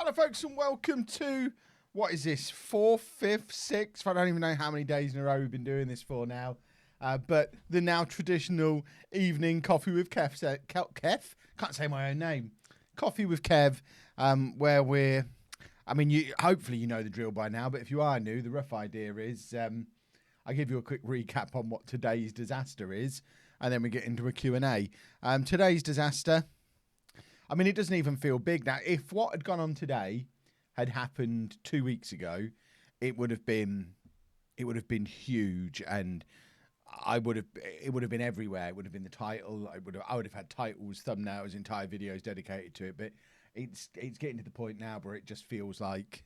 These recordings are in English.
Hello, folks, and welcome to, what is this, 4th, 5th, 6th? I don't even know how many days in a row we've been doing this for now. But the now traditional evening coffee with Kev, Kev? Can't say my own name. Coffee with Kev, where we're, hopefully you know the drill by now, but if you are new, the rough idea is I give you a quick recap on what today's disaster is, and then we get into a Q&A. Today's disaster, it doesn't even feel big now. If what had gone on today had happened 2 weeks ago, it would have been huge, and it would have been everywhere. It would have been the title. I would have had titles, thumbnails, entire videos dedicated to it. But it's getting to the point now where it just feels like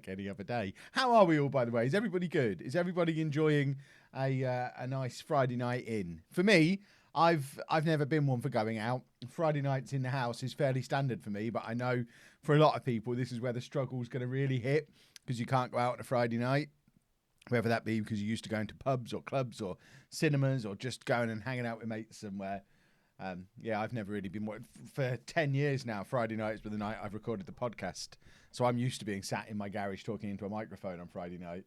any other day. How are we all, by the way? Is everybody good? Is everybody enjoying a nice Friday night in? For me, I've never been one for going out. Friday nights in the house is fairly standard for me, but I know for a lot of people this is where the struggle is going to really hit, because you can't go out on a Friday night, whether that be because you're used to going to pubs or clubs or cinemas or just going and hanging out with mates somewhere. I've never really been for 10 years now. Friday nights were the night I've recorded the podcast, so I'm used to being sat in my garage talking into a microphone on Friday night.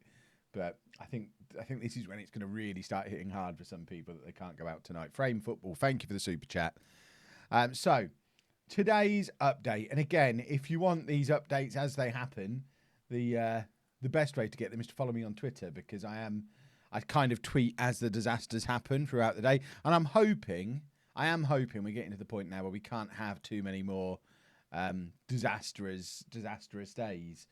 But I think this is when it's going to really start hitting hard for some people that they can't go out tonight. Frame Football, thank you for the super chat. So today's update, and again, if you want these updates as they happen, the best way to get them is to follow me on Twitter, because I kind of tweet as the disasters happen throughout the day, and I am hoping we're getting to the point now where we can't have too many more disastrous days.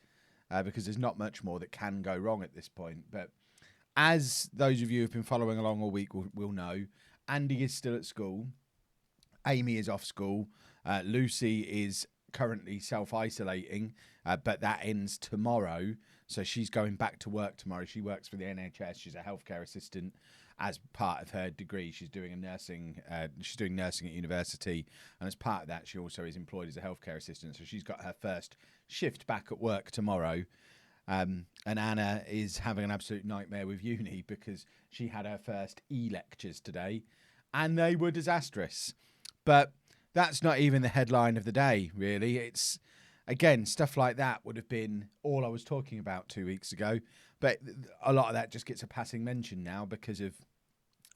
Because there's not much more that can go wrong at this point. But as those of you who've been following along all week will know, Andy is still at school. Amy is off school. Lucy is currently self-isolating, but that ends tomorrow. So she's going back to work tomorrow. She works for the NHS. She's a healthcare assistant as part of her degree. She's doing nursing at university, and as part of that, she also is employed as a healthcare assistant. So she's got her first shift back at work tomorrow. And Anna is having an absolute nightmare with uni because she had her first e-lectures today, and they were disastrous. But that's not even the headline of the day, really. It's, again, stuff like that would have been all I was talking about 2 weeks ago. But a lot of that just gets a passing mention now because of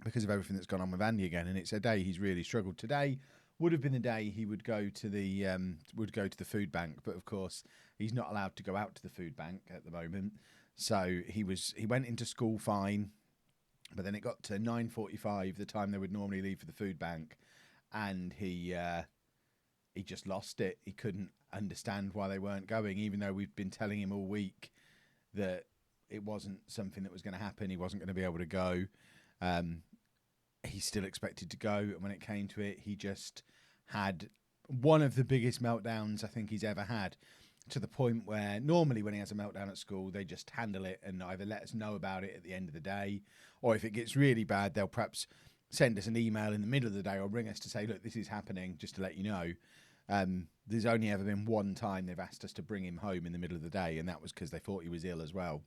everything that's gone on with Andy again. And it's a day he's really struggled. Today would have been the day he would go to the food bank, but of course he's not allowed to go out to the food bank at the moment. So he went into school fine, but then it got to 9:45, the time they would normally leave for the food bank, and he just lost it. He couldn't understand why they weren't going, even though we've been telling him all week that it wasn't something that was going to happen. He wasn't going to be able to go. He still expected to go, and when it came to it, he just had one of the biggest meltdowns I think he's ever had, to the point where normally when he has a meltdown at school, they just handle it and either let us know about it at the end of the day, or if it gets really bad, they'll perhaps send us an email in the middle of the day or ring us to say, look, this is happening, just to let you know. There's only ever been one time they've asked us to bring him home in the middle of the day, and that was because they thought he was ill as well.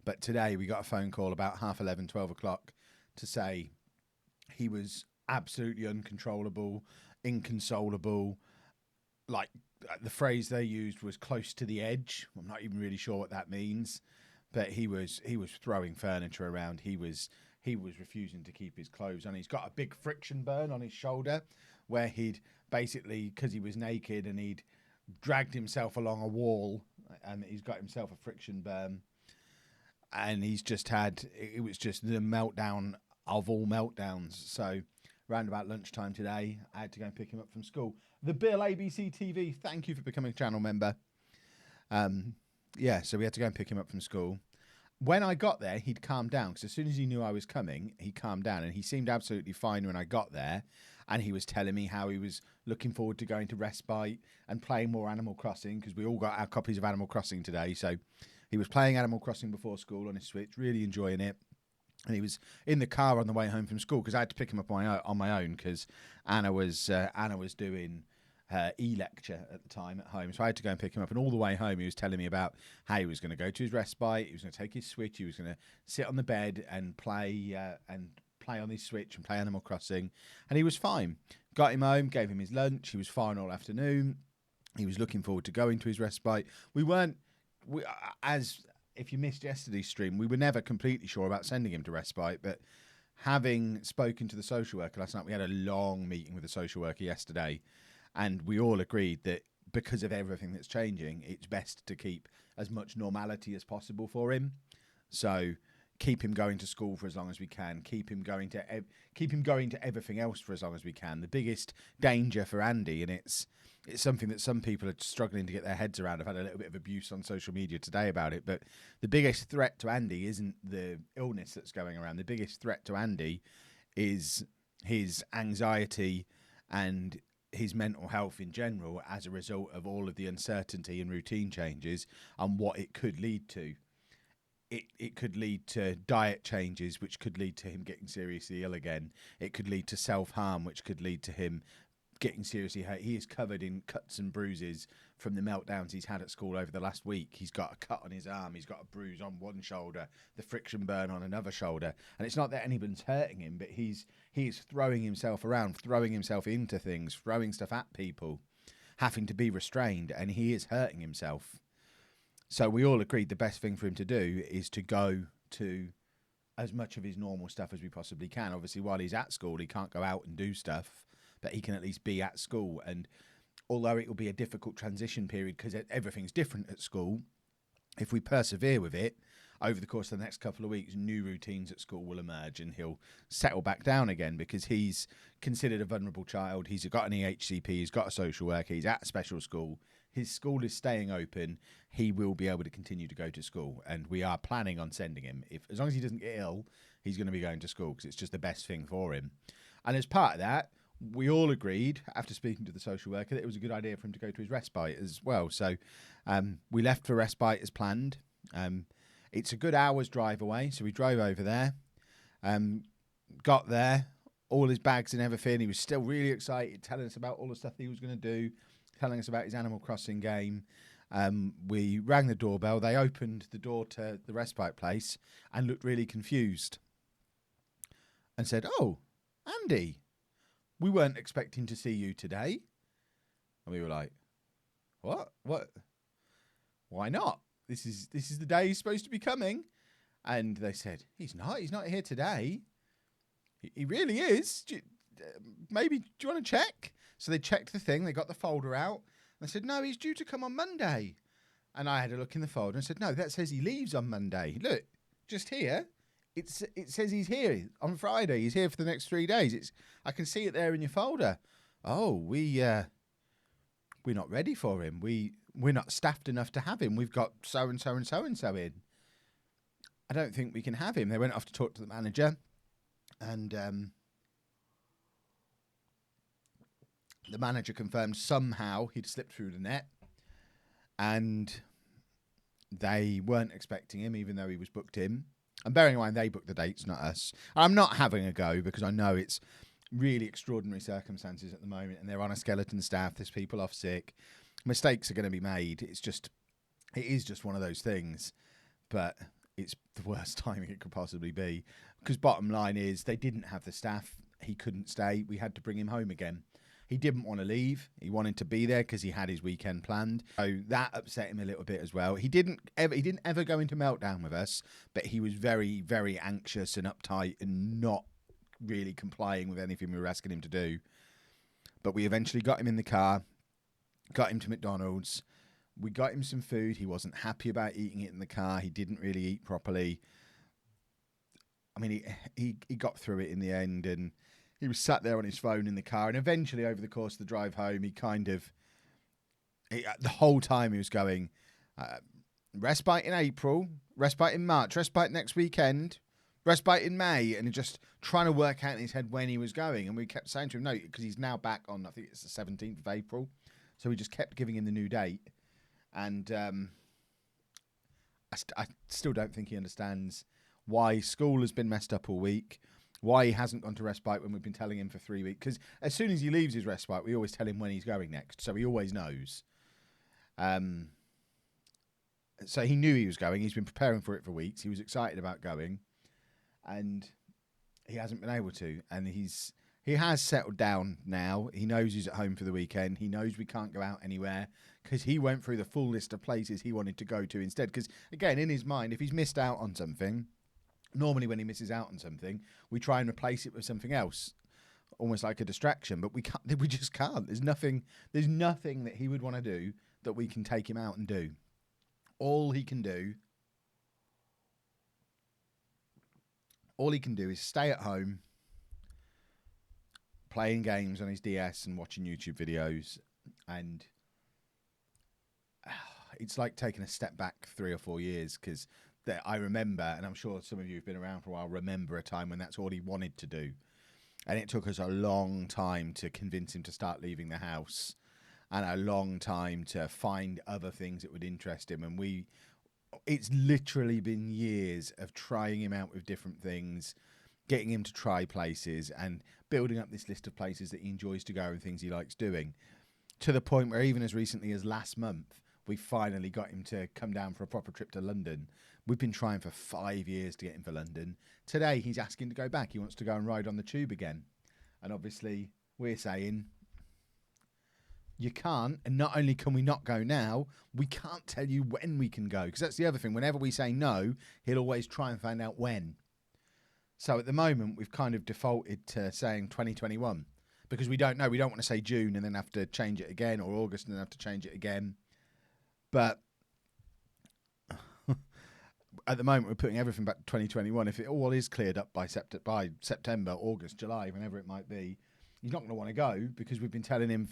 But today we got a phone call about 11:30, 12 o'clock to say he was absolutely uncontrollable, inconsolable. Like, the phrase they used was close to the edge. I'm not even really sure what that means, but he was throwing furniture around. He was refusing to keep his clothes on. He's got a big friction burn on his shoulder where he'd basically, because he was naked and he'd dragged himself along a wall, and he's got himself a friction burn. And it was just the meltdown of all meltdowns. So round about lunchtime today, I had to go and pick him up from school. The Bill ABC TV, thank you for becoming a channel member. So we had to go and pick him up from school. When I got there, he'd calmed down, because as soon as he knew I was coming, he calmed down, and he seemed absolutely fine when I got there. And he was telling me how he was looking forward to going to respite and playing more Animal Crossing, because we all got our copies of Animal Crossing today. So he was playing Animal Crossing before school on his Switch, really enjoying it. And he was in the car on the way home from school, because I had to pick him up on my own, because Anna was doing her e-lecture at the time at home. So I had to go and pick him up. And all the way home, he was telling me about how he was going to go to his respite. He was going to take his Switch. He was going to sit on the bed and play on his Switch and play Animal Crossing. And he was fine. Got him home, gave him his lunch. He was fine all afternoon. He was looking forward to going to his respite. We weren't, as if you missed yesterday's stream, we were never completely sure about sending him to respite, but having spoken to the social worker last night, we had a long meeting with the social worker yesterday, and we all agreed that because of everything that's changing, it's best to keep as much normality as possible for him. So keep him going to school for as long as we can. Keep him going to everything else for as long as we can. The biggest danger for Andy, and it's something that some people are struggling to get their heads around. I've had a little bit of abuse on social media today about it, but the biggest threat to Andy isn't the illness that's going around. The biggest threat to Andy is his anxiety and his mental health in general as a result of all of the uncertainty and routine changes and what it could lead to. It could lead to diet changes, which could lead to him getting seriously ill again. It could lead to self-harm, which could lead to him getting seriously hurt. He is covered in cuts and bruises from the meltdowns he's had at school over the last week. He's got a cut on his arm. He's got a bruise on one shoulder, the friction burn on another shoulder. And it's not that anyone's hurting him, but he is throwing himself around, throwing himself into things, throwing stuff at people, having to be restrained, and he is hurting himself. So we all agreed the best thing for him to do is to go to as much of his normal stuff as we possibly can. Obviously, while he's at school, he can't go out and do stuff, but he can at least be at school. And although it will be a difficult transition period because everything's different at school, if we persevere with it, over the course of the next couple of weeks, new routines at school will emerge and he'll settle back down again because he's considered a vulnerable child. He's got an EHCP, he's got a social worker, he's at special school. His school is staying open. He will be able to continue to go to school, and we are planning on sending him. As long as he doesn't get ill, he's going to be going to school because it's just the best thing for him. And as part of that, we all agreed, after speaking to the social worker, that it was a good idea for him to go to his respite as well. So we left for respite as planned. It's a good hour's drive away, so we drove over there, got there, all his bags and everything. He was still really excited, telling us about all the stuff he was going to do, telling us about his Animal Crossing game. We rang the doorbell. They opened the door to the respite place and looked really confused and said, "Oh, Andy, we weren't expecting to see you today." And we were like, "What? What? Why not? This is the day he's supposed to be coming." And they said, He's not here today. He really is. Maybe, do you want to check?" So they checked the thing. They got the folder out. And they said, "No, he's due to come on Monday." And I had a look in the folder and said, "No, that says he leaves on Monday. Look, just here. It says he's here on Friday. He's here for the next 3 days. I can see it there in your folder." "Oh, we're not ready for him. We're not staffed enough to have him. We've got so and so and so and so in. I don't think we can have him." They went off to talk to the manager, and the manager confirmed somehow he'd slipped through the net, and they weren't expecting him, even though he was booked in. And bearing in mind, they booked the dates, not us. I'm not having a go because I know it's really extraordinary circumstances at the moment, and they're on a skeleton staff. There's people off sick. Mistakes are going to be made. It is just one of those things, but it's the worst timing it could possibly be. Because bottom line is, they didn't have the staff. He couldn't stay. We had to bring him home again. He didn't want to leave. He wanted to be there because he had his weekend planned. So that upset him a little bit as well. He didn't ever go into meltdown with us, but he was very, very anxious and uptight and not really complying with anything we were asking him to do. But we eventually got him in the car, got him to McDonald's. We got him some food. He wasn't happy about eating it in the car. He didn't really eat properly. I mean, he got through it in the end, and he was sat there on his phone in the car. And eventually, over the course of the drive home, the whole time he was going, respite in April, respite in March, respite next weekend, respite in May, and just trying to work out in his head when he was going. And we kept saying to him, no, because he's now back on, I think it's the 17th of April. So we just kept giving him the new date. And I still don't think he understands why school has been messed up all week, why he hasn't gone to respite when we've been telling him for 3 weeks. Because as soon as he leaves his respite, we always tell him when he's going next. So he always knows. So he knew he was going. He's been preparing for it for weeks. He was excited about going. And he hasn't been able to. And he he has settled down now. He knows he's at home for the weekend. He knows we can't go out anywhere because he went through the full list of places he wanted to go to instead. Because, again, in his mind, if he's missed out on something, normally when he misses out on something, we try and replace it with something else, almost like a distraction. But we can't. We just can't. There's nothing that he would want to do that we can take him out and do. All he can do is stay at home, playing games on his DS and watching YouTube videos. And it's like taking a step back 3 or 4 years, because I remember, and I'm sure some of you who've been around for a while remember a time when that's all he wanted to do. And it took us a long time to convince him to start leaving the house, and a long time to find other things that would interest him. And it's literally been years of trying him out with different things, getting him to try places, and building up this list of places that he enjoys to go and things he likes doing, to the point where even as recently as last month, we finally got him to come down for a proper trip to London. We've been trying for 5 years to get him for London. Today, he's asking to go back. He wants to go and ride on the tube again. And obviously, we're saying, you can't. And not only can we not go now, we can't tell you when we can go. Because that's the other thing. Whenever we say no, he'll always try and find out when. So at the moment, we've kind of defaulted to saying 2021. Because we don't know. We don't want to say June and then have to change it again, or August and then have to change it again. But at the moment, we're putting everything back to 2021. If it all is cleared up by September, August, July, whenever it might be, he's not going to want to go, because we'll have been telling him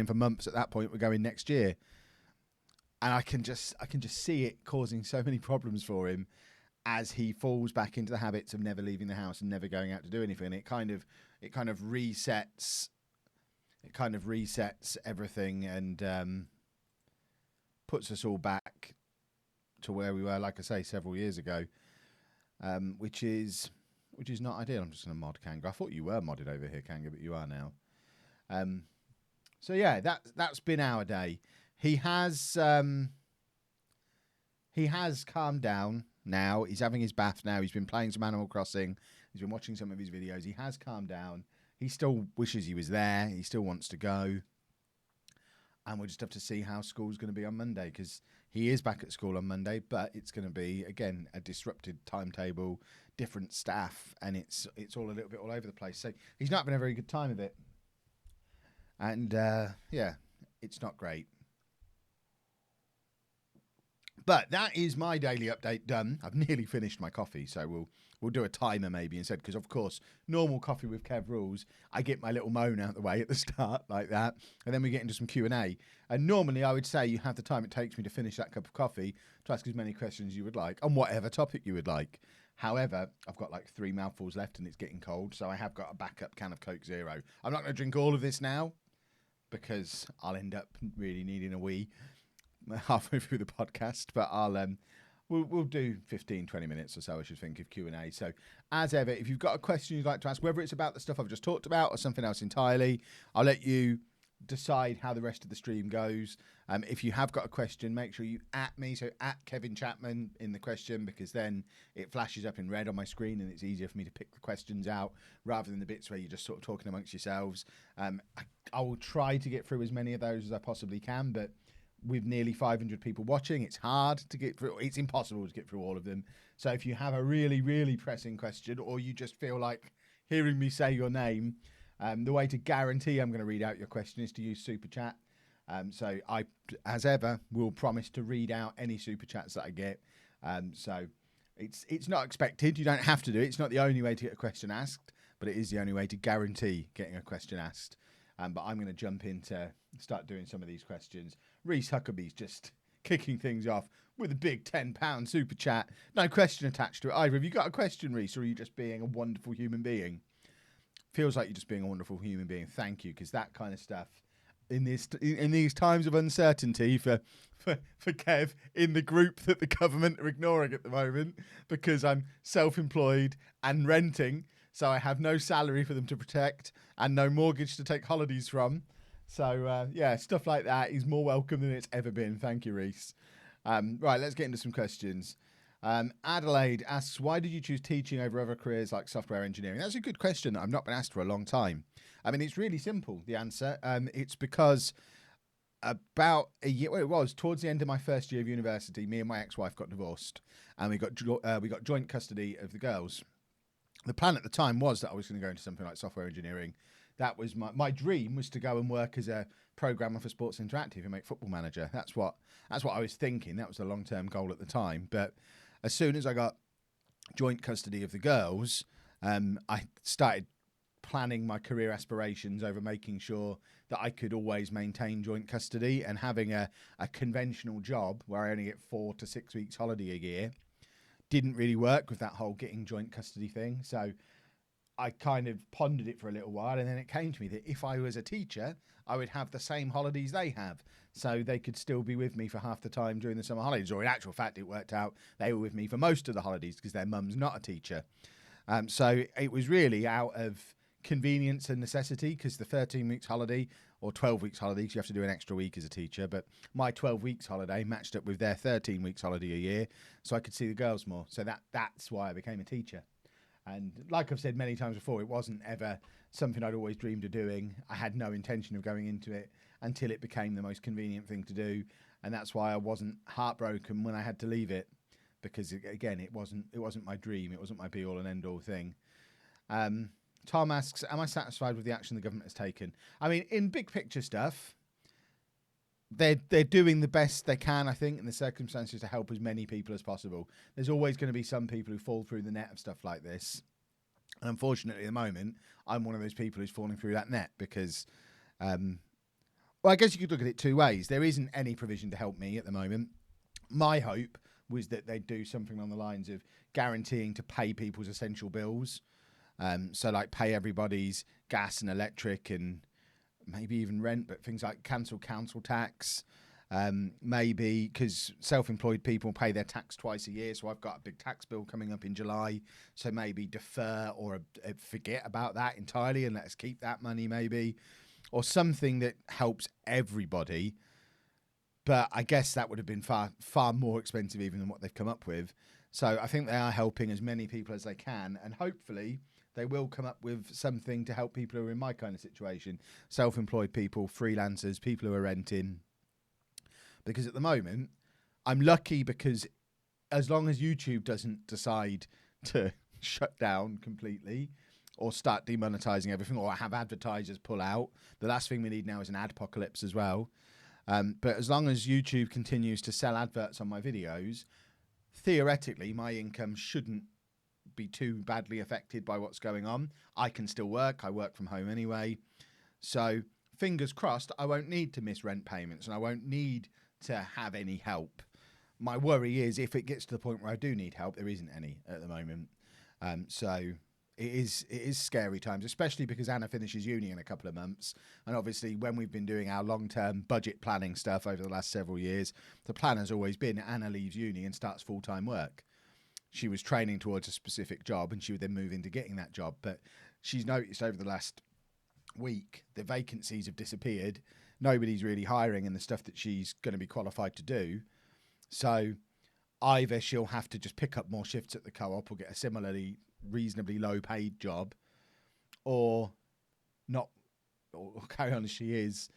for months at that point we're going next year. And I can just see it causing so many problems for him as he falls back into the habits of never leaving the house and never going out to do anything. And it kind of resets everything, and puts us all back to where we were, like I say, several years ago, which is not ideal. I'm just going to mod Kanga. I thought you were modded over here, Kanga, but you are now. So yeah, that's been our day. He has calmed down now. He's having his bath now. He's been playing some Animal Crossing. He's been watching some of his videos. He has calmed down. He still wishes he was there. He still wants to go. And we'll just have to see how school's going to be on Monday, because he is back at school on Monday, but it's going to be, again, a disrupted timetable, different staff, and it's all a little bit all over the place. So he's not having a very good time of it. And, yeah, it's not great. But that is my daily update done. I've nearly finished my coffee, so we'll do a timer maybe instead, because, of course, normal coffee with Kev rules, I get my little moan out the way at the start like that, and then we get into some Q&A. And normally I would say you have the time it takes me to finish that cup of coffee to ask as many questions as you would like on whatever topic you would like. However, I've got like 3 mouthfuls left and it's getting cold, so I have got a backup can of Coke Zero. I'm not going to drink all of this now, because I'll end up really needing a wee halfway through the podcast, but we'll do 15-20 minutes or so, I should think, of Q&A. So as ever, if you've got a question you'd like to ask, whether it's about the stuff I've just talked about or something else entirely, I'll let you decide how the rest of the stream goes. If you have got a question, make sure you @ me, so @ Kevin Chapman in the question, because then it flashes up in red on my screen and it's easier for me to pick the questions out rather than the bits where you're just sort of talking amongst yourselves. I will try to get through as many of those as I possibly can, but with nearly 500 people watching, it's hard to get through. It's impossible to get through all of them. So if you have a really, really pressing question, or you just feel like hearing me say your name, the way to guarantee I'm going to read out your question is to use Super Chat. So I, as ever, will promise to read out any Super Chats that I get. So it's not expected. You don't have to do it. It's not the only way to get a question asked, but it is the only way to guarantee getting a question asked. But I'm going to jump in to start doing some of these questions. Reese Huckabee's just kicking things off with a big £10 super chat. No question attached to it either. Have you got a question, Reese, or are you just being a wonderful human being? Feels like you're just being a wonderful human being. Thank you, because that kind of stuff in these times of uncertainty for Kev in the group that the government are ignoring at the moment, because I'm self-employed and renting, so I have no salary for them to protect and no mortgage to take holidays from. So, yeah, stuff like that is more welcome than it's ever been. Thank you, Reese. Right, let's get into some questions. Adelaide asks, why did you choose teaching over other careers like software engineering? That's a good question that I've not been asked for a long time. I mean, it's really simple, the answer. It's because about a year, well, it was towards the end of my first year of university, me and my ex-wife got divorced, and we got joint custody of the girls. The plan at the time was that I was going to go into something like software engineering. That was my dream, was to go and work as a programmer for Sports Interactive and make Football Manager. That's what I was thinking. That was the long-term goal at the time. But as soon as I got joint custody of the girls, I started planning my career aspirations over making sure that I could always maintain joint custody, and having a conventional job where I only get 4 to 6 weeks holiday a year didn't really work with that whole getting joint custody thing. So I kind of pondered it for a little while, and then it came to me that if I was a teacher, I would have the same holidays they have. So they could still be with me for half the time during the summer holidays. Or in actual fact, it worked out they were with me for most of the holidays because their mum's not a teacher. So it was really out of convenience and necessity, because the 13 weeks holiday, or 12 weeks holiday, because you have to do an extra week as a teacher, but my 12 weeks holiday matched up with their 13 weeks holiday a year, so I could see the girls more. So that's why I became a teacher. And like I've said many times before, it wasn't ever something I'd always dreamed of doing. I had no intention of going into it until it became the most convenient thing to do, and that's why I wasn't heartbroken when I had to leave it, because again, it wasn't my dream, it wasn't my be all and end all thing. Tom asks, am I satisfied with the action the government has taken? I mean, in big picture stuff, they're doing the best they can, I think, in the circumstances to help as many people as possible. There's always going to be some people who fall through the net of stuff like this. And unfortunately, at the moment, I'm one of those people who's falling through that net because, well, I guess you could look at it two ways. There isn't any provision to help me at the moment. My hope was that they'd do something along the lines of guaranteeing to pay people's essential bills. So like pay everybody's gas and electric and maybe even rent, but things like cancel council tax, maybe because self-employed people pay their tax twice a year. So I've got a big tax bill coming up in July. So maybe defer or forget about that entirely and let us keep that money maybe, or something that helps everybody. But I guess that would have been far, far more expensive even than what they've come up with. So I think they are helping as many people as they can, and hopefully they will come up with something to help people who are in my kind of situation, self-employed people, freelancers, people who are renting. Because at the moment, I'm lucky because as long as YouTube doesn't decide to shut down completely or start demonetizing everything or have advertisers pull out, the last thing we need now is an adpocalypse as well. But as long as YouTube continues to sell adverts on my videos, theoretically, my income shouldn't be too badly affected by what's going on. I can still work. I work from home anyway. So fingers crossed, I won't need to miss rent payments and I won't need to have any help. My worry is if it gets to the point where I do need help, there isn't any at the moment. So it is scary times, especially because Anna finishes uni in a couple of months. And obviously when we've been doing our long-term budget planning stuff over the last several years, the plan has always been Anna leaves uni and starts full-time work. She was training towards a specific job and she would then move into getting that job. But she's noticed over the last week, the vacancies have disappeared. Nobody's really hiring in the stuff that she's going to be qualified to do. So either she'll have to just pick up more shifts at the co-op or get a similarly reasonably low paid job, or not, or carry on as she is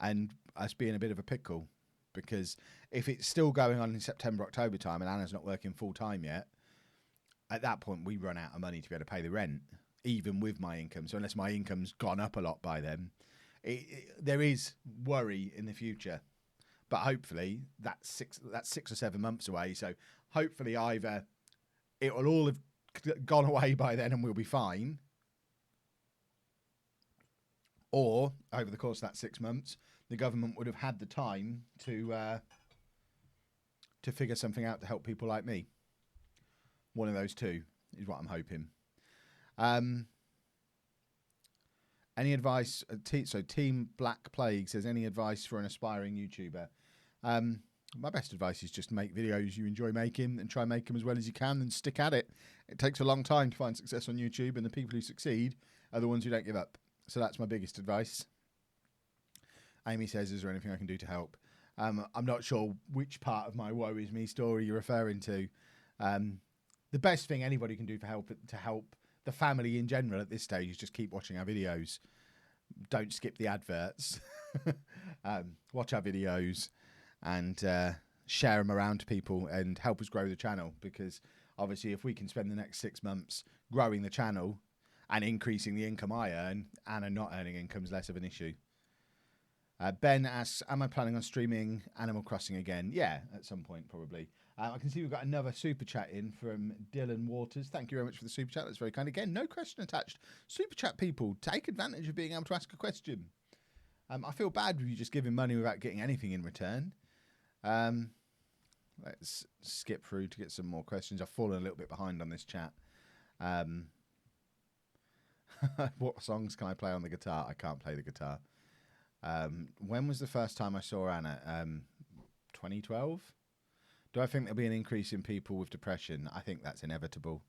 and us be in a bit of a pickle. Because if it's still going on in September, October time and Anna's not working full time yet, at that point we run out of money to be able to pay the rent, even with my income. So unless my income's gone up a lot by then, there is worry in the future. But hopefully that's 6 or 7 months away. So hopefully either it will all have gone away by then and we'll be fine, or over the course of that 6 months, the government would have had the time to figure something out to help people like me. One of those two is what I'm hoping. Any advice? So Team Black Plague says, any advice for an aspiring YouTuber? My best advice is just make videos you enjoy making and try and make them as well as you can and stick at it. It takes a long time to find success on YouTube, and the people who succeed are the ones who don't give up. So that's my biggest advice. Amy says, is there anything I can do to help? I'm not sure which part of my woe is me story you're referring to. The best thing anybody can do to help the family in general at this stage is just keep watching our videos. Don't skip the adverts. Watch our videos and share them around to people and help us grow the channel, because obviously if we can spend the next 6 months growing the channel and increasing the income I earn, Anna not earning income is less of an issue. Ben asks, am I planning on streaming Animal Crossing again? Yeah, at some point probably. I can see we've got another super chat in from Dylan Waters. Thank you very much for the super chat. That's very kind. Again, no question attached. Super chat people, take advantage of being able to ask a question. I feel bad with you just giving money without getting anything in return. Let's skip through to get some more questions. I've fallen a little bit behind on this chat. What songs can I play on the guitar? I can't play the guitar. When was the first time I saw Anna? 2012? Do I think there'll be an increase in people with depression? I think that's inevitable.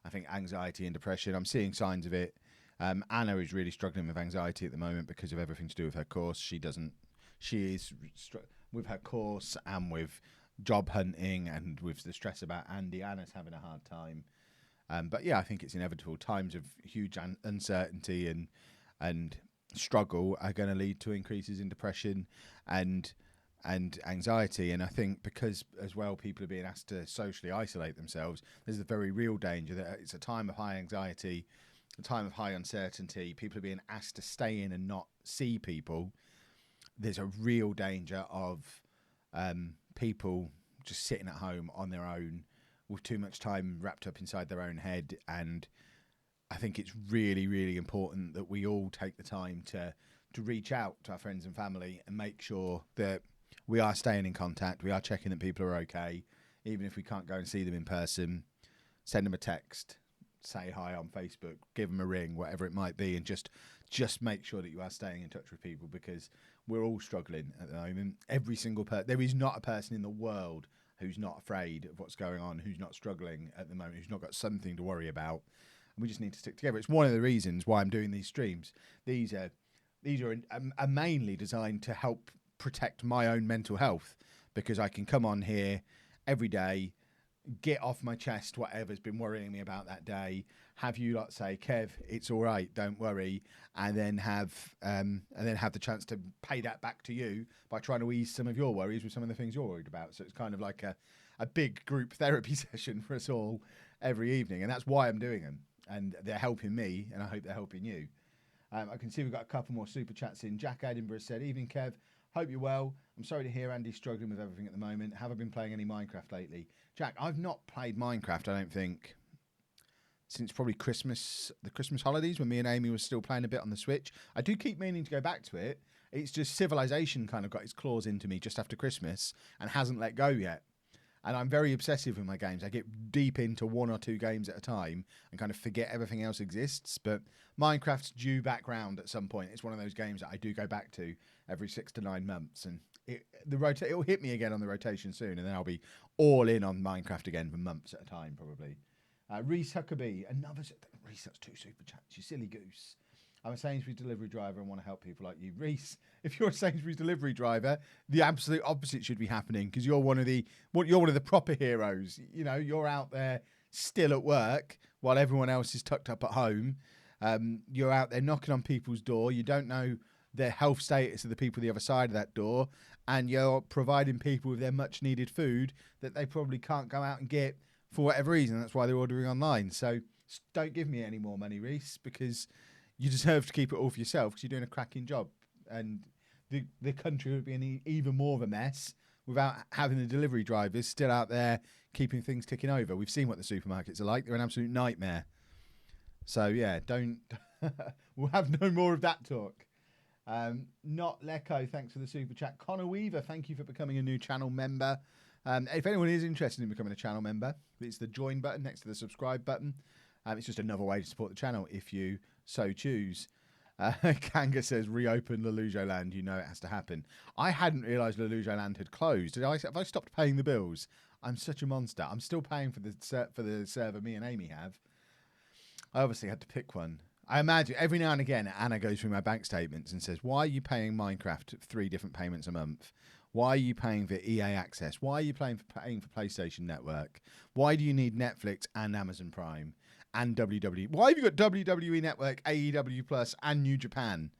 I think anxiety and depression, I'm seeing signs of it. Anna is really struggling with anxiety at the moment because of everything to do with her course. She is with her course and with job hunting and with the stress about Andy. Anna's having a hard time. But yeah, I think it's inevitable. Times of huge uncertainty and struggle are going to lead to increases in depression and anxiety. And I think because as well people are being asked to socially isolate themselves, there's a very real danger that it's a time of high anxiety, a time of high uncertainty. People are being asked to stay in and not see people. There's a real danger of people just sitting at home on their own with too much time wrapped up inside their own head. And I think it's really, really important that we all take the time to reach out to our friends and family and make sure that we are staying in contact. We are checking that people are okay. Even if we can't go and see them in person, send them a text, say hi on Facebook, give them a ring, whatever it might be, and just make sure that you are staying in touch with people, because we're all struggling at the moment. Every single there is not a person in the world who's not afraid of what's going on, who's not struggling at the moment, who's not got something to worry about. And we just need to stick together. It's one of the reasons why I'm doing these streams. These are mainly designed to help protect my own mental health, because I can come on here every day, get off my chest whatever's been worrying me about that day, have you lot say, Kev, it's all right, don't worry, and then have the chance to pay that back to you by trying to ease some of your worries with some of the things you're worried about. So it's kind of like a big group therapy session for us all every evening, and that's why I'm doing them, and they're helping me, and I hope they're helping you. I can see we've got a couple more super chats in. Jack Edinburgh said, evening Kev, hope you're well. I'm sorry to hear Andy's struggling with everything at the moment. Have I been playing any Minecraft lately? Jack, I've not played Minecraft, I don't think, since probably the Christmas holidays, when me and Amy were still playing a bit on the Switch. I do keep meaning to go back to it. It's just Civilization kind of got its claws into me just after Christmas and hasn't let go yet. And I'm very obsessive with my games. I get deep into 1 or 2 games at a time and kind of forget everything else exists. But Minecraft's due back round at some point. It's one of those games that I do go back to every 6 to 9 months. And it'll hit me again on the rotation soon. And then I'll be all in on Minecraft again for months at a time, probably. Reese Huckabee, Reese, that's 2 super chats, you silly goose. I'm a Sainsbury's delivery driver and want to help people like you. Reese, if you're a Sainsbury's delivery driver, the absolute opposite should be happening, because you're one of the proper heroes. You know, you're out there still at work while everyone else is tucked up at home. You're out there knocking on people's door. You don't know the health status of the people the other side of that door, and you're providing people with their much needed food that they probably can't go out and get for whatever reason. That's why they're ordering online. So don't give me any more money, Reese, because you deserve to keep it all for yourself, because you're doing a cracking job. And the country would be in even more of a mess without having the delivery drivers still out there keeping things ticking over. We've seen what the supermarkets are like. They're an absolute nightmare. So, yeah, we'll have no more of that talk. Not Lecco, thanks for the super chat. Connor Weaver, thank you for becoming a new channel member. If anyone is interested in becoming a channel member, it's the join button next to the subscribe button. It's just another way to support the channel if you so choose. Kanga says, reopen Lollujo Land. You know it has to happen. I hadn't realised Lollujo Land had closed. Have I stopped paying the bills? I'm such a monster. I'm still paying for the server me and Amy have. I obviously had to pick one. I imagine every now and again Anna goes through my bank statements and says, why are you paying Minecraft 3 different payments a month? Why are you paying for EA Access? Why are you paying for PlayStation Network? Why do you need Netflix and Amazon Prime and WWE? Why have you got WWE Network, AEW Plus, and New Japan?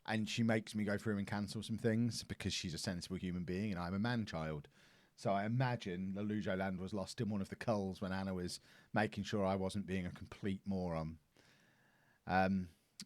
And she makes me go through and cancel some things because she's a sensible human being and I'm a man-child. So I imagine lollujo land was lost in one of the culls when Anna was making sure I wasn't being a complete moron.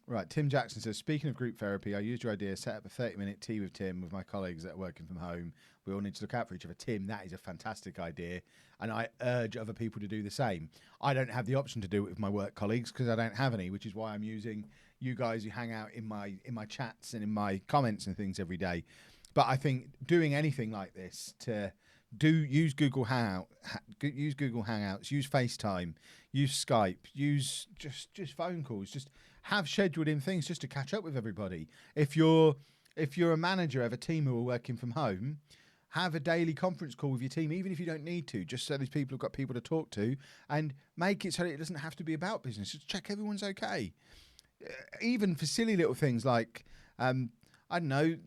Right, Tim Jackson says, speaking of group therapy, I used your idea, set up a 30-minute tea with Tim with my colleagues that are working from home. We all need to look out for each other. Tim, that is a fantastic idea, and I urge other people to do the same. I don't have the option to do it with my work colleagues because I don't have any, which is why I'm using you guys who hang out in my chats and in my comments and things every day. But I think doing anything like this to use Google use Google Hangouts, use FaceTime, use Skype, use just phone calls, just have scheduled in things just to catch up with everybody. If you're a manager of a team who are working from home, have a daily conference call with your team, even if you don't need to, just so these people have got people to talk to, and make it so that it doesn't have to be about business. Just check everyone's okay. Even for silly little things like, I don't know,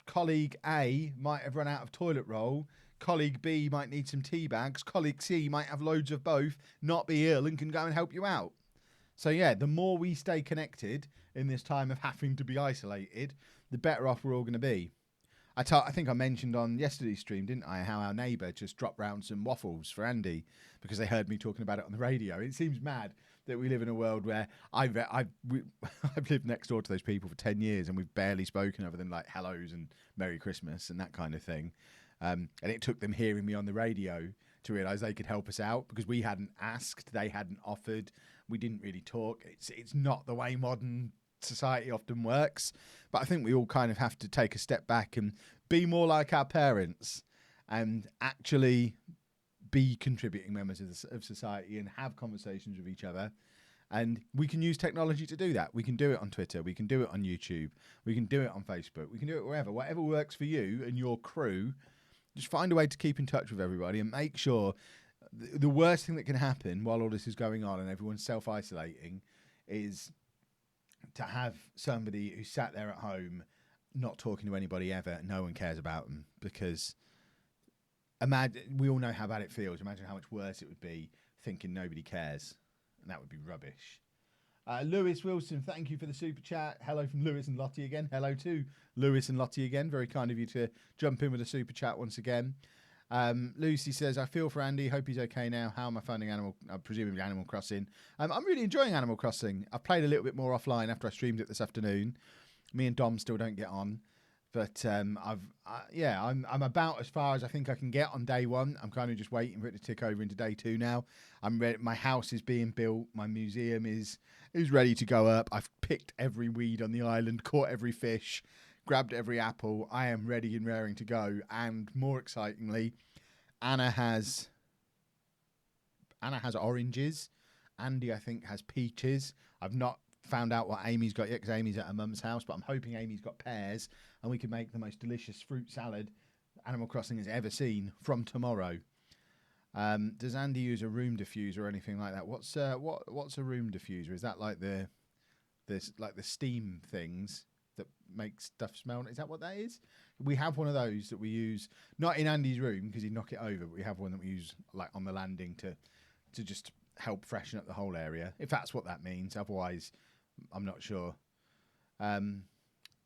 colleague A might have run out of toilet roll, colleague B might need some tea bags, colleague C might have loads of both, not be ill and can go and help you out. So yeah, the more we stay connected in this time of having to be isolated, the better off we're all going to be. I think I mentioned on yesterday's stream, didn't I, how our neighbour just dropped round some waffles for Andy because they heard me talking about it on the radio. It seems mad that we live in a world where I've lived next door to those people for 10 years and we've barely spoken other than like hellos and Merry Christmas and that kind of thing. And it took them hearing me on the radio to realise they could help us out because we hadn't asked, they hadn't offered, we didn't really talk. It's not the way modern society often works, but I think we all kind of have to take a step back and be more like our parents and actually be contributing members of society and have conversations with each other. And we can use technology to do that. We can do it on Twitter, we can do it on YouTube, we can do it on Facebook, we can do it wherever works for you and your crew. Just find a way to keep in touch with everybody and make sure the worst thing that can happen while all this is going on and everyone's self-isolating is to have somebody who sat there at home not talking to anybody ever, no one cares about them, because imagine, we all know how bad it feels. Imagine how much worse it would be thinking nobody cares, and that would be rubbish. Lewis Wilson, thank you for the super chat. Hello from Lewis and Lottie again. Hello to Lewis and Lottie again. Very kind of you to jump in with a super chat once again. Lucy says, I feel for Andy. Hope he's okay now. How am I finding presumably Animal Crossing? I'm really enjoying Animal Crossing. I've played a little bit more offline after I streamed it this afternoon. Me and Dom still don't get on. But I'm about as far as I think I can get on day one. I'm kind of just waiting for it to tick over into day two now. I'm ready. My house is being built. My museum is ready to go up. I've picked every weed on the island, caught every fish, grabbed every apple. I am ready and raring to go. And more excitingly, Anna has oranges. Andy, I think, has peaches. I've not found out what Amy's got yet because Amy's at her mum's house, but I'm hoping Amy's got pears and we can make the most delicious fruit salad Animal Crossing has ever seen from tomorrow. Does Andy use a room diffuser or anything like that? What's a room diffuser? Is that like the steam things that make stuff smell? Is that what that is? We have one of those that we use, not in Andy's room because he'd knock it over, but we have one that we use like on the landing to just help freshen up the whole area, if that's what that means. Otherwise, I'm not sure.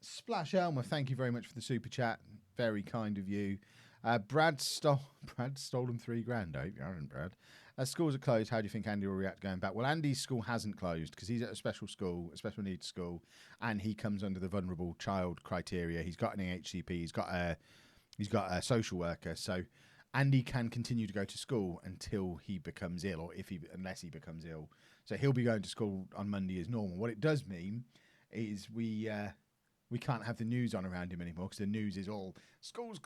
Splash Elmer, thank you very much for the super chat. Very kind of you. Brad stolen $3,000. I hope you aren't, Brad. Schools are closed. How do you think Andy will react going back? Well, Andy's school hasn't closed because he's at a special school, a special needs school, and he comes under the vulnerable child criteria. He's got an EHCP. He's got a social worker. So Andy can continue to go to school until he becomes ill, or unless he becomes ill. So he'll be going to school on Monday as normal. What it does mean is we can't have the news on around him anymore because the news is all schools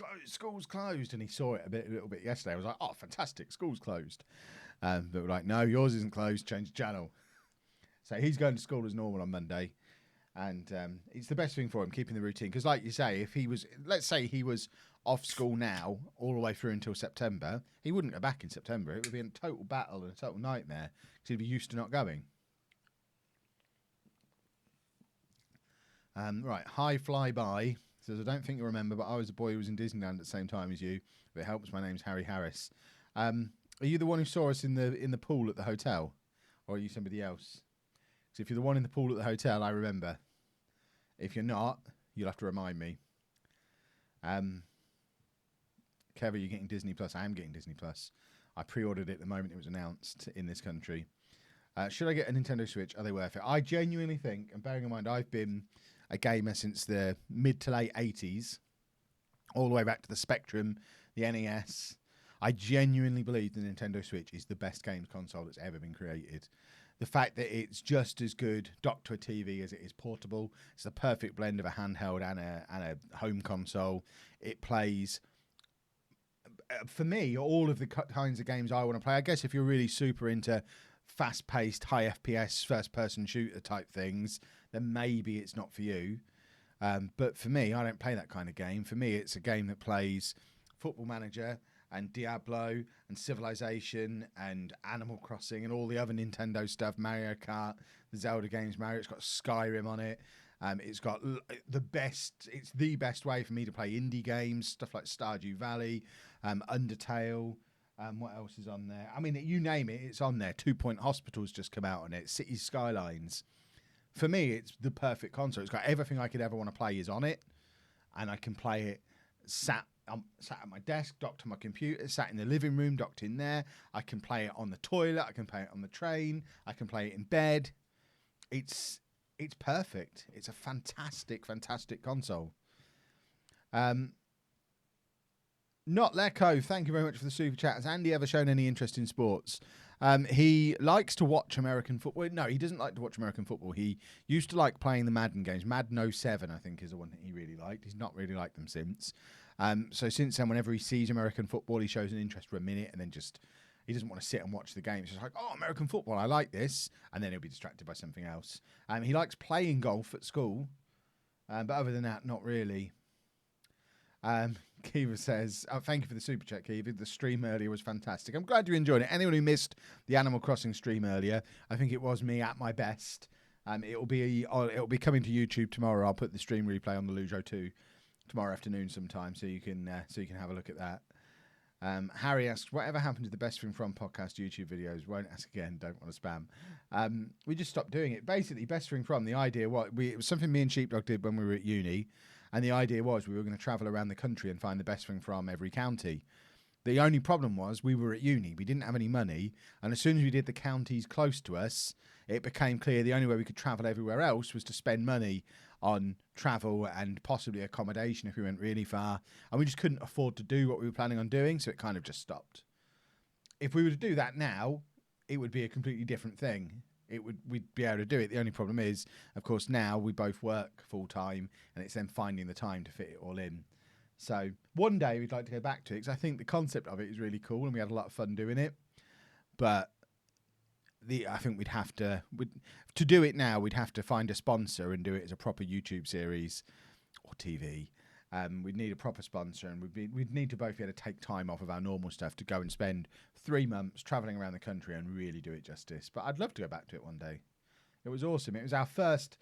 closed, and he saw it a little bit yesterday. I was like, oh, fantastic, school's closed. But we're like, no, yours isn't closed. Change the channel. So he's going to school as normal on Monday, and it's the best thing for him, keeping the routine. Because, like you say, let's say he was off school now all the way through until September, he wouldn't go back in September. It would be a total battle and a total nightmare because he'd be used to not going. Right, High Fly By says, I don't think you'll remember, but I was a boy who was in Disneyland at the same time as you. If it helps, my name's Harry Harris. Are you the one who saw us in the pool at the hotel? Or are you somebody else? So if you're the one in the pool at the hotel, I remember. If you're not, you'll have to remind me. Kev, are you getting Disney Plus? I am getting Disney Plus. I pre-ordered it the moment it was announced in this country. Should I get a Nintendo Switch? Are they worth it? I genuinely think, and bearing in mind I've been a gamer since the mid to late 80s, all the way back to the Spectrum, the NES, I genuinely believe the Nintendo Switch is the best games console that's ever been created. The fact that it's just as good docked to a TV as it is portable. It's the perfect blend of a handheld and a home console. It plays, for me, all of the kinds of games I want to play. I guess if you're really super into fast-paced, high FPS, first-person shooter type things, then maybe it's not for you. But for me, I don't play that kind of game. For me, it's a game that plays Football Manager and Diablo and Civilization and Animal Crossing and all the other Nintendo stuff, Mario Kart, the Zelda games, Mario. It's got Skyrim on it. It's got it's the best way for me to play indie games, stuff like Stardew Valley, Undertale. What else is on there? I mean, you name it, it's on there. 2 Point Hospital's just come out on it. Cities Skylines. For me, it's the perfect console. It's got everything I could ever want to play is on it, and I can play it sat at my desk, docked to my computer, sat in the living room, docked in there. I can play it on the toilet. I can play it on the train. I can play it in bed. It's perfect. It's a fantastic, fantastic console. Not Lecco, thank you very much for the super chat. Has Andy ever shown any interest in sports? He likes to watch American football. No, he doesn't like to watch American football. He used to like playing the Madden games. Madden 07, I think, is the one that he really liked. He's not really liked them since. So since then, whenever he sees American football, he shows an interest for a minute and then he doesn't want to sit and watch the game. He's just like, oh, American football, I like this. And then he'll be distracted by something else. He likes playing golf at school. But other than that, not really. Kiva says, thank you for the super chat, Kiva. The stream earlier was fantastic. I'm glad you enjoyed it. Anyone who missed the Animal Crossing stream earlier, I think it was me at my best. It'll be coming to YouTube tomorrow. I'll put the stream replay on the Lollujo 2 tomorrow afternoon sometime, so you can have a look at that. Harry asks, whatever happened to the Best Thing From podcast YouTube videos? Won't ask again. Don't want to spam. We just stopped doing it. Basically, Best Thing From, the idea it was something me and Sheepdog did when we were at uni. And the idea was we were going to travel around the country and find the best thing from every county. The only problem was we were at uni. We didn't have any money. And as soon as we did the counties close to us, it became clear the only way we could travel everywhere else was to spend money on travel and possibly accommodation if we went really far. And we just couldn't afford to do what we were planning on doing, so it kind of just stopped. If we were to do that now, it would be a completely different thing. We'd be able to do it. The only problem is, of course, now we both work full time, and it's then finding the time to fit it all in. So one day we'd like to go back to it because I think the concept of it is really cool, and we had a lot of fun doing it. But I think we'd have to do it now. We'd have to find a sponsor and do it as a proper YouTube series or TV. We'd need a proper sponsor, and we'd need to both be able to take time off of our normal stuff to go and spend 3 months traveling around the country and really do it justice. But I'd love to go back to it one day. It was awesome. It was our first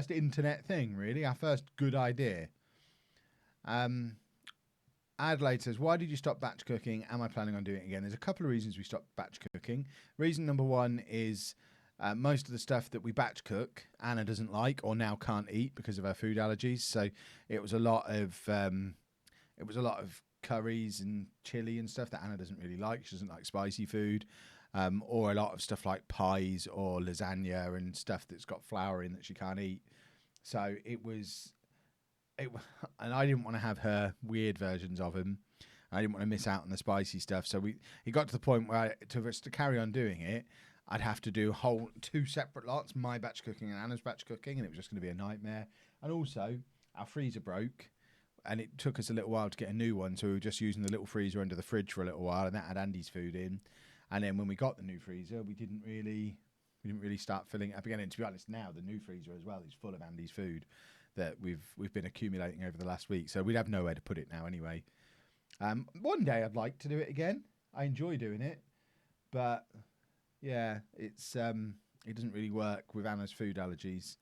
internet thing, really. Our first good idea. Adelaide says, why did you stop batch cooking? Am I planning on doing it again? There's a couple of reasons we stopped batch cooking. Reason number one is most of the stuff that we batch cook, Anna doesn't like or now can't eat because of her food allergies. So it was a lot of curries and chili and stuff that Anna doesn't really like. She doesn't like spicy food, or a lot of stuff like pies or lasagna and stuff that's got flour in that she can't eat. So and I didn't want to have her weird versions of them. I didn't want to miss out on the spicy stuff. So it got to the point where for us to carry on doing it, I'd have to do whole 2 separate lots, my batch cooking and Anna's batch cooking, and it was just going to be a nightmare. And also, our freezer broke, and it took us a little while to get a new one, so we were just using the little freezer under the fridge for a little while, and that had Andy's food in. And then when we got the new freezer, we didn't really start filling it up again. And to be honest, now the new freezer as well is full of Andy's food that we've been accumulating over the last week, so we'd have nowhere to put it now anyway. One day I'd like to do it again. I enjoy doing it, but yeah, it doesn't really work with Anna's food allergies.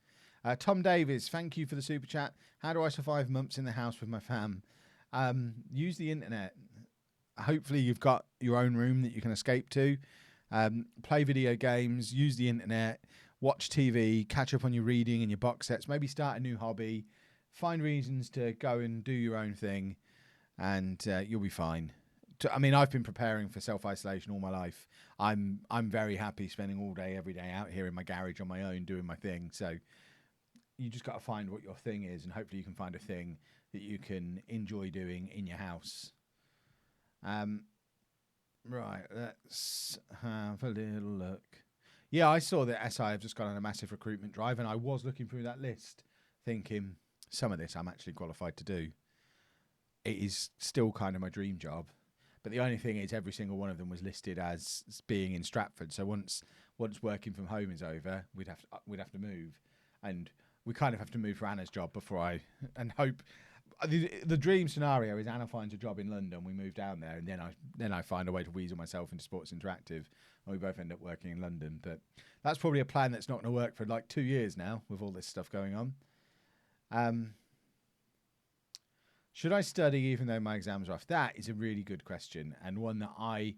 Tom Davies, thank you for the super chat. How do I survive months in the house with my fam? Use the internet. Hopefully you've got your own room that you can escape to. Play video games, use the internet, watch TV, catch up on your reading and your box sets, maybe start a new hobby, find reasons to go and do your own thing, and you'll be fine. I mean, I've been preparing for self-isolation all my life. I'm very happy spending all day, every day out here in my garage on my own doing my thing. So you just got to find what your thing is, and hopefully you can find a thing that you can enjoy doing in your house. Right, let's have a little look. Yeah, I saw that SI have just gone on a massive recruitment drive, and I was looking through that list thinking some of this I'm actually qualified to do. It is still kind of my dream job. But the only thing is every single one of them was listed as being in Stratford. So once working from home is over, we'd have to move. And we kind of have to move for Anna's job before hope. The dream scenario is Anna finds a job in London, we move down there, and then I find a way to weasel myself into Sports Interactive, and we both end up working in London. But that's probably a plan that's not going to work for like 2 years now with all this stuff going on. Should I study even though my exams are off? That is a really good question, and one that I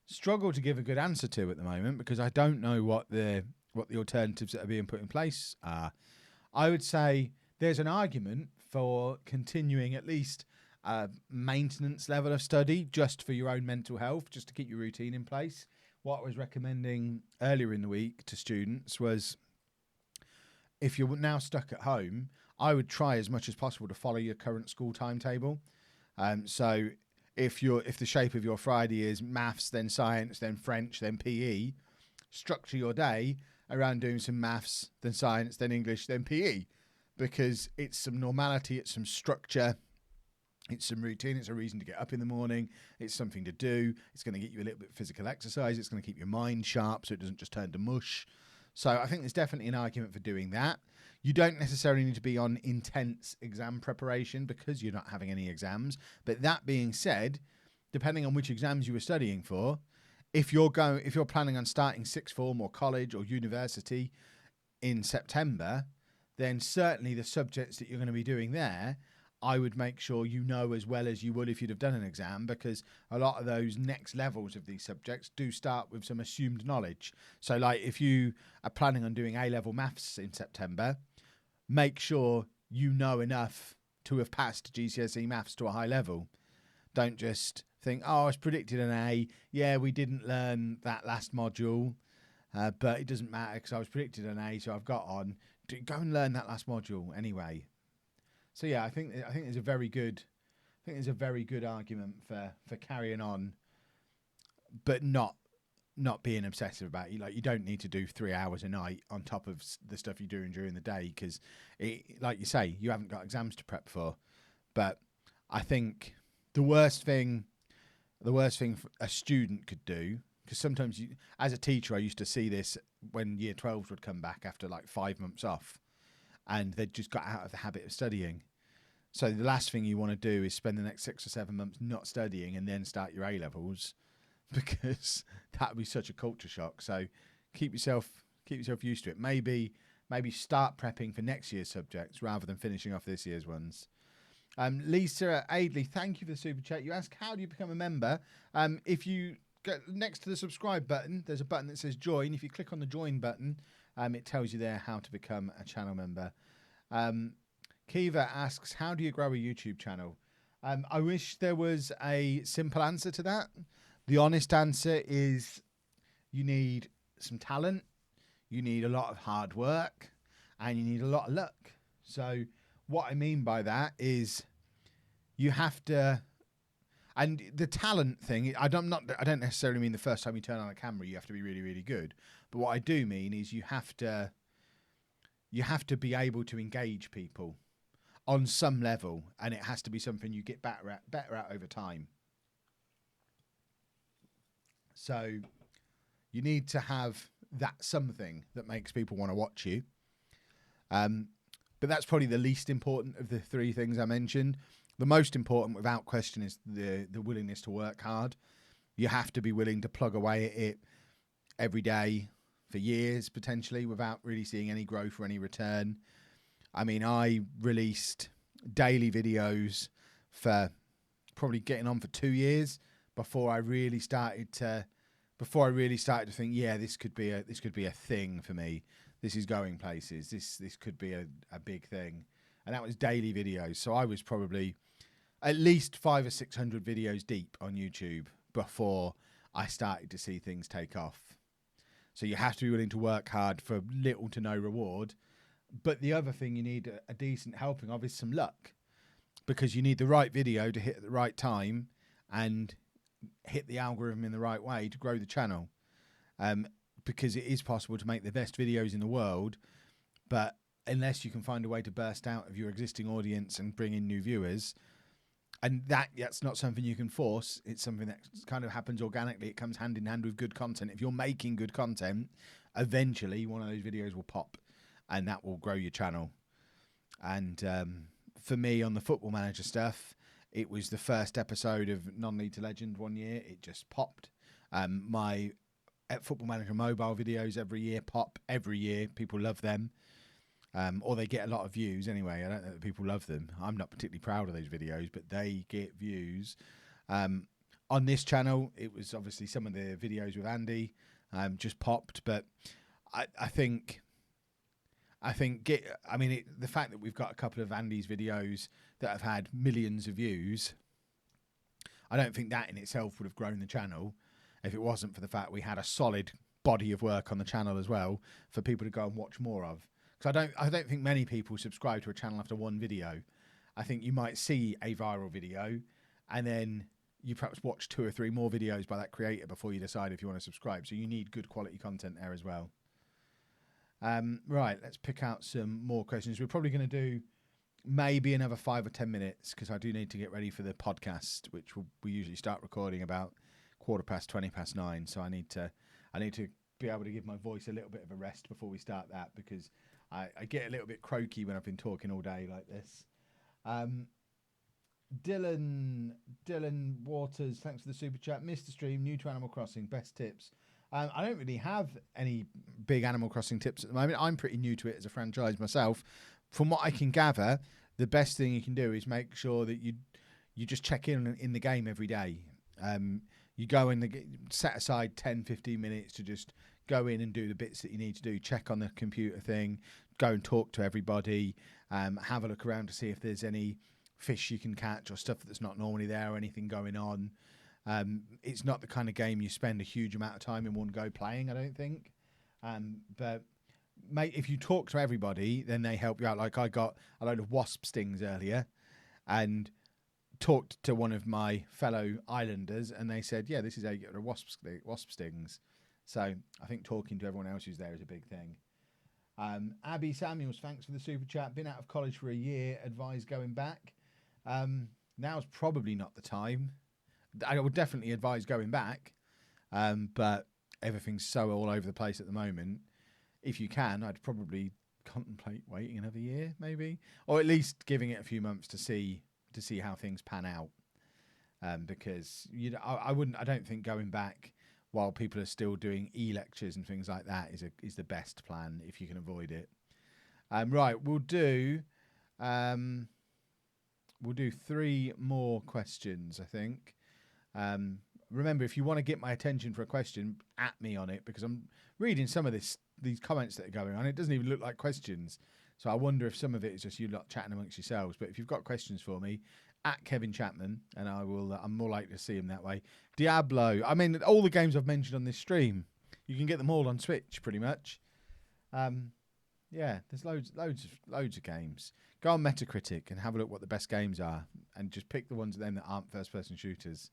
struggle to give a good answer to at the moment because I don't know what the alternatives that are being put in place are. I would say there's an argument for continuing at least a maintenance level of study just for your own mental health, just to keep your routine in place. What I was recommending earlier in the week to students was if you're now stuck at home, I would try as much as possible to follow your current school timetable. So if the shape of your Friday is maths, then science, then French, then PE, structure your day around doing some maths, then science, then English, then PE, because it's some normality, it's some structure, it's some routine, it's a reason to get up in the morning, it's something to do, it's going to get you a little bit of physical exercise, it's going to keep your mind sharp so it doesn't just turn to mush. So I think there's definitely an argument for doing that. You don't necessarily need to be on intense exam preparation because you're not having any exams. But that being said, depending on which exams you were studying for, if you're planning on starting sixth form or college or university in September, then certainly the subjects that you're going to be doing there, I would make sure you know as well as you would if you'd have done an exam, because a lot of those next levels of these subjects do start with some assumed knowledge. So like if you are planning on doing A-level maths in September, make sure you know enough to have passed GCSE maths to a high level. Don't just think, oh, I was predicted an A. Yeah, we didn't learn that last module, but it doesn't matter because I was predicted an A, so I've got on. Go and learn that last module anyway. So yeah, I think there's a very good argument for carrying on, but not being obsessive about it. Like, you don't need to do 3 hours a night on top of the stuff you're doing during the day because, like you say, you haven't got exams to prep for. But I think the worst thing a student could do, because sometimes as a teacher, I used to see this when year 12s would come back after like 5 months off, and they'd just got out of the habit of studying. So the last thing you want to do is spend the next 6 or 7 months not studying and then start your A-levels, because that would be such a culture shock. So keep yourself used to it. Maybe start prepping for next year's subjects rather than finishing off this year's ones. Lisa Aidley, thank you for the super chat. You ask, how do you become a member? If you go next to the subscribe button, there's a button that says join. If you click on the join button, it tells you there how to become a channel member. Kiva asks, how do you grow a YouTube channel? I wish there was a simple answer to that. The honest answer is you need some talent, you need a lot of hard work, and you need a lot of luck. So what I mean by that is you have to, and the talent thing, I don't necessarily mean the first time you turn on a camera you have to be really, really good. But what I do mean is you have to be able to engage people on some level, and it has to be something you get better at over time. So you need to have that something that makes people want to watch you. But that's probably the least important of the three things I mentioned. The most important, without question, is the willingness to work hard. You have to be willing to plug away at it every day for years, potentially, without really seeing any growth or any return. I mean, I released daily videos for probably getting on for 2 years before I really started to think, yeah, this could be a thing for me. This is going places. This could be a big thing. And that was daily videos. So I was probably at least 500 or 600 videos deep on YouTube before I started to see things take off. So you have to be willing to work hard for little to no reward. But the other thing you need a decent helping of is some luck, because you need the right video to hit at the right time and hit the algorithm in the right way to grow the channel. Because it is possible to make the best videos in the world, but unless you can find a way to burst out of your existing audience and bring in new viewers, and that's not something you can force. It's something that kind of happens organically. It comes hand in hand with good content. If you're making good content, eventually one of those videos will pop, and that will grow your channel. And for me, on the Football Manager stuff, it was the first episode of Non-League to Legend one year. It just popped. My Football Manager mobile videos every year pop. Every year, people love them. Or they get a lot of views anyway. I don't know that people love them. I'm not particularly proud of those videos, but they get views. On this channel, it was obviously some of the videos with Andy just popped. But I think the fact that we've got a couple of Andy's videos that have had millions of views, I don't think that in itself would have grown the channel if it wasn't for the fact we had a solid body of work on the channel as well for people to go and watch more of. Because I don't think many people subscribe to a channel after one video. I think you might see a viral video and then you perhaps watch 2 or 3 more videos by that creator before you decide if you want to subscribe. So you need good quality content there as well. Right, let's pick out some more questions. We're probably going to do maybe another 5 or 10 minutes because I do need to get ready for the podcast, which we usually start recording about 9:15. So I need to be able to give my voice a little bit of a rest before we start that, because I get a little bit croaky when I've been talking all day like this. Dylan Waters, thanks for the super chat. Missed the stream, new to Animal Crossing, best tips. I don't really have any big Animal Crossing tips at the moment. I'm pretty new to it as a franchise myself. From what I can gather, the best thing you can do is make sure that you just check in the game every day. You go in, set aside 10, 15 minutes to just go in and do the bits that you need to do. Check on the computer thing, go and talk to everybody, have a look around to see if there's any fish you can catch or stuff that's not normally there or anything going on. It's not the kind of game you spend a huge amount of time in one go playing, I don't think. But mate, if you talk to everybody, then they help you out. Like I got a load of wasp stings earlier and talked to one of my fellow islanders and they said, yeah, this is how you get rid of wasp stings. So I think talking to everyone else who's there is a big thing. Abby Samuels, thanks for the super chat. Been out of college for a year, advise going back. Now's probably not the time. I would definitely advise going back, but everything's so all over the place at the moment. If you can, I'd probably contemplate waiting another year, maybe, or at least giving it a few months to see how things pan out. Because I don't think going back while people are still doing e-lectures and things like that is the best plan if you can avoid it. Right, we'll do 3 more questions, I think. Remember, if you want to get my attention for a question, at me on it, because I'm reading some of these comments that are going on. It doesn't even look like questions. So I wonder if some of it is just you lot chatting amongst yourselves. But if you've got questions for me, at Kevin Chapman, and I'm more likely to see him that way. Diablo. I mean, all the games I've mentioned on this stream, you can get them all on Switch, pretty much. Yeah, there's loads of games. Go on Metacritic and have a look what the best games are, and just pick the ones then that aren't first-person shooters.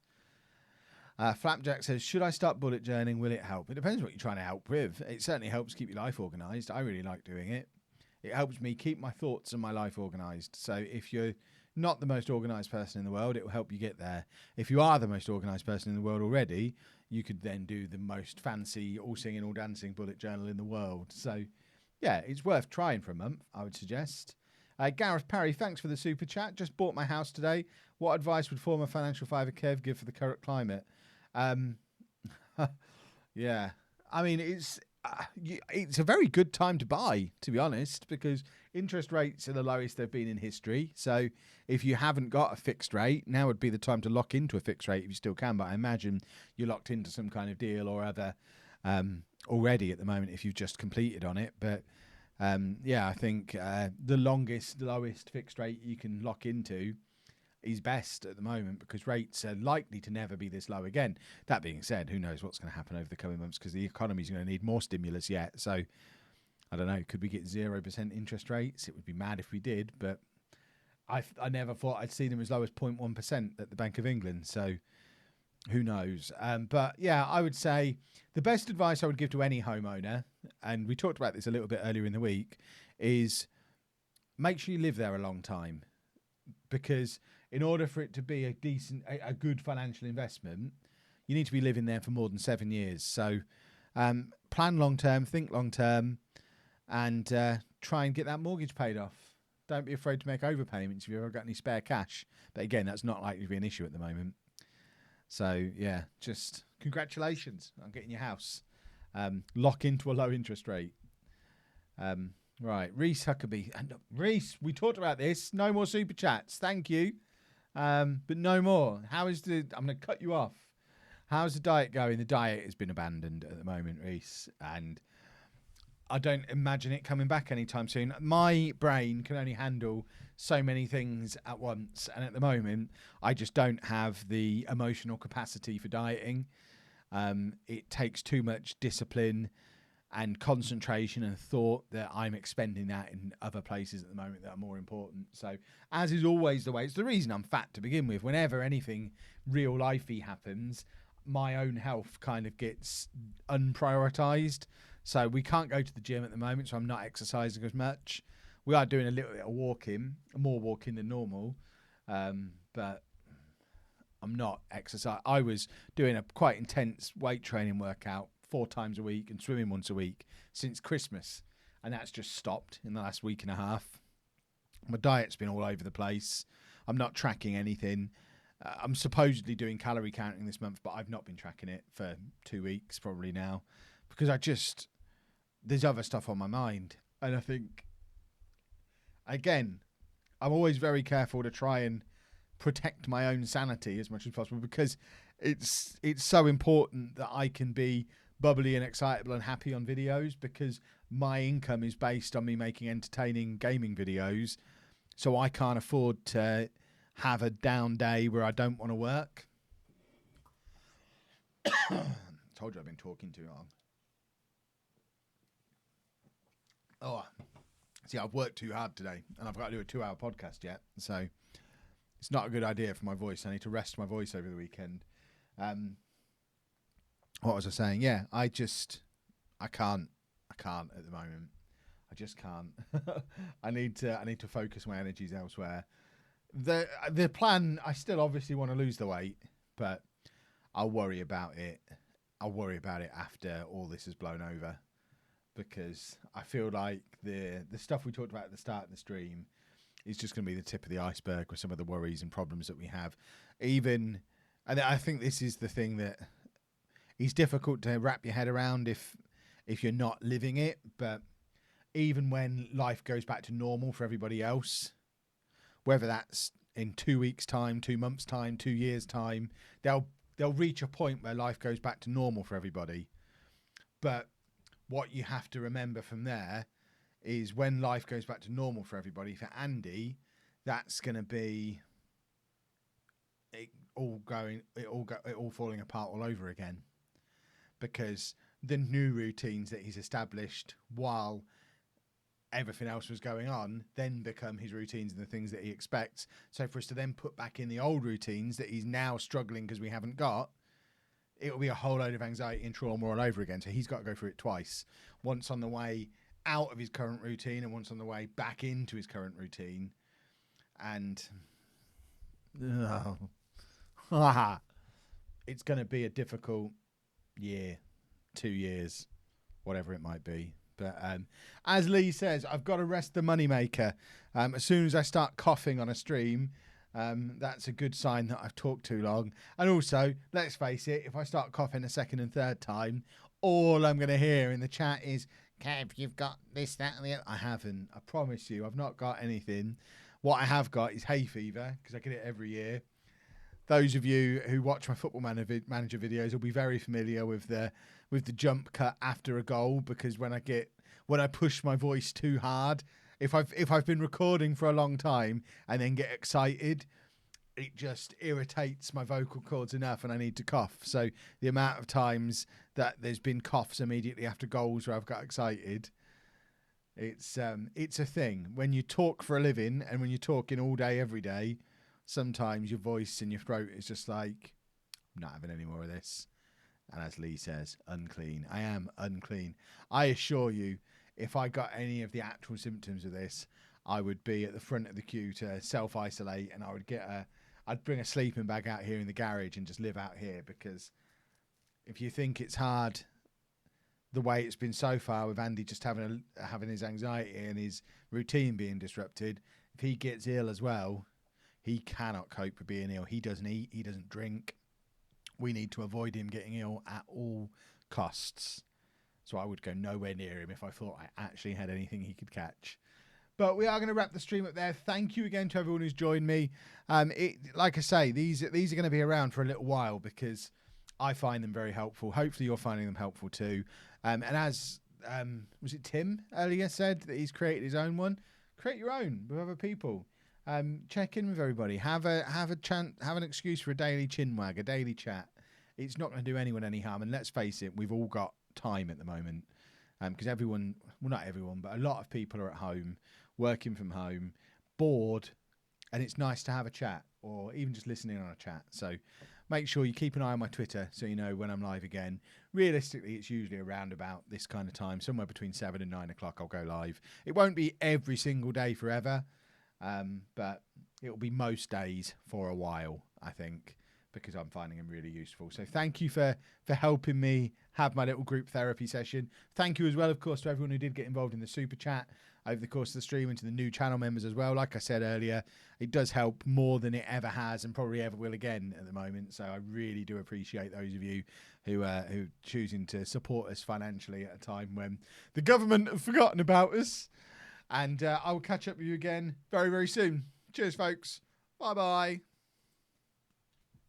Flapjack says, should I start bullet journaling? Will it help? It depends what you're trying to help with. It certainly helps keep your life organised. I really like doing it. It helps me keep my thoughts and my life organised. So if you're not the most organised person in the world, it will help you get there. If you are the most organised person in the world already, you could then do the most fancy, all singing, all dancing bullet journal in the world. So yeah, it's worth trying for a month, I would suggest. Gareth Parry, thanks for the super chat. Just bought my house today. What advice would former financial advisor Kev give for the current climate? Yeah, I mean, it's a very good time to buy, to be honest, because interest rates are the lowest they've been in history. So if you haven't got a fixed rate, now would be the time to lock into a fixed rate if you still can. But I imagine you're locked into some kind of deal or other already at the moment if you've just completed on it. But I think the lowest fixed rate you can lock into is best at the moment, because rates are likely to never be this low again. That being said, who knows what's going to happen over the coming months, because the economy's going to need more stimulus yet. So I don't know, could we get 0% interest rates? It would be mad if we did, but I never thought I'd see them as low as 0.1% at the Bank of England. So who knows? But yeah, I would say the best advice I would give to any homeowner, and we talked about this a little bit earlier in the week, is make sure you live there a long time. Because in order for it to be a good financial investment, you need to be living there for more than 7 years. So plan long term, think long term, and try and get that mortgage paid off. Don't be afraid to make overpayments if you've ever got any spare cash. But again, that's not likely to be an issue at the moment. So yeah, just congratulations on getting your house. Lock into a low interest rate. Right, Reese Huckabee. Reese, we talked about this. No more super chats. Thank you. But no more. I'm going to cut you off. How's the diet going? The diet has been abandoned at the moment, Reese. And I don't imagine it coming back anytime soon. My brain can only handle so many things at once. And at the moment, I just don't have the emotional capacity for dieting. It takes too much discipline and concentration and thought that I'm expending that in other places at the moment that are more important. So, as is always the way, it's the reason I'm fat to begin with. Whenever anything real lifey happens, my own health kind of gets unprioritized. So we can't go to the gym at the moment, so I'm not exercising as much. We are doing a little bit of walking, more walking than normal, but I'm not exercising. I was doing a quite intense weight training workout 4 times a week and swimming once a week since Christmas, and that's just stopped in the last week and a half. My diet's been all over the place. I'm not tracking anything. I'm supposedly doing calorie counting this month, but I've not been tracking it for 2 weeks probably now, because there's other stuff on my mind. And I think, again, I'm always very careful to try and protect my own sanity as much as possible, because it's so important that I can be bubbly and excitable and happy on videos, because my income is based on me making entertaining gaming videos. So I can't afford to have a down day where I don't want to work. Told you I've been talking too long. Oh, see, I've worked too hard today, and I've got to do a 2-hour podcast yet. So it's not a good idea for my voice. I need to rest my voice over the weekend. What was I saying? Yeah, I can't at the moment. I just can't. I need to focus my energies elsewhere. The plan, I still obviously want to lose the weight, but I'll worry about it. I'll worry about it after all this has blown over, because I feel like the stuff we talked about at the start of the stream is just going to be the tip of the iceberg with some of the worries and problems that we have. And I think this is the thing that is difficult to wrap your head around if you're not living it. But even when life goes back to normal for everybody else, whether that's in 2 weeks' time, 2 months' time, 2 years' time, they'll reach a point where life goes back to normal for everybody. But what you have to remember from there is when life goes back to normal for everybody, for Andy, that's going to be it all falling apart all over again, because the new routines that he's established while everything else was going on then become his routines and the things that he expects. So for us to then put back in the old routines that he's now struggling because we haven't got, it'll be a whole load of anxiety and trauma all over again. So he's got to go through it twice. Once on the way out of his current routine and once on the way back into his current routine. And it's going to be a difficult year, 2 years, whatever it might be. But as Lee says, I've got to rest the moneymaker. As soon as I start coughing on a stream, that's a good sign that I've talked too long. And also, let's face it, if I start coughing a second and third time, all I'm going to hear in the chat is, Kev, you've got this, that, and the other. I haven't. I promise you, I've not got anything. What I have got is hay fever, because I get it every year. Those of you who watch my Football Manager videos will be very familiar with the jump cut after a goal, because when I push my voice too hard, if I've been recording for a long time and then get excited, it just irritates my vocal cords enough and I need to cough. So the amount of times that there's been coughs immediately after goals where I've got excited, it's a thing. When you talk for a living and when you're talking all day, every day, sometimes your voice and your throat is just like, I'm not having any more of this. And as Lee says, unclean. I am unclean. I assure you, if I got any of the actual symptoms of this, I would be at the front of the queue to self-isolate, and I'd bring a sleeping bag out here in the garage and just live out here, because if you think it's hard the way it's been so far with Andy just having his anxiety and his routine being disrupted, if he gets ill as well, he cannot cope with being ill. He doesn't eat, he doesn't drink. We need to avoid him getting ill at all costs. So I would go nowhere near him if I thought I actually had anything he could catch. But we are going to wrap the stream up there. Thank you again to everyone who's joined me. Like I say, these are going to be around for a little while because I find them very helpful. Hopefully you're finding them helpful too. And as was it Tim earlier said that he's created his own one? Create your own with other people. Check in with everybody. Have an excuse for a daily chinwag, a daily chat. It's not going to do anyone any harm. And let's face it, we've all got time at the moment. Because everyone, well, not everyone, but a lot of people are at home, working from home, bored, and it's nice to have a chat or even just listening on a chat. So make sure you keep an eye on my Twitter so you know when I'm live again. Realistically, it's usually around about this kind of time, somewhere between 7 and 9 o'clock I'll go live. It won't be every single day forever, but it'll be most days for a while, I think, because I'm finding them really useful. So thank you for helping me have my little group therapy session. Thank you as well, of course, to everyone who did get involved in the super chat over the course of the stream, and to the new channel members as well. Like I said earlier, it does help more than it ever has and probably ever will again at the moment. So I really do appreciate those of you who are choosing to support us financially at a time when the government have forgotten about us. And I will catch up with you again very, very soon. Cheers, folks. Bye-bye.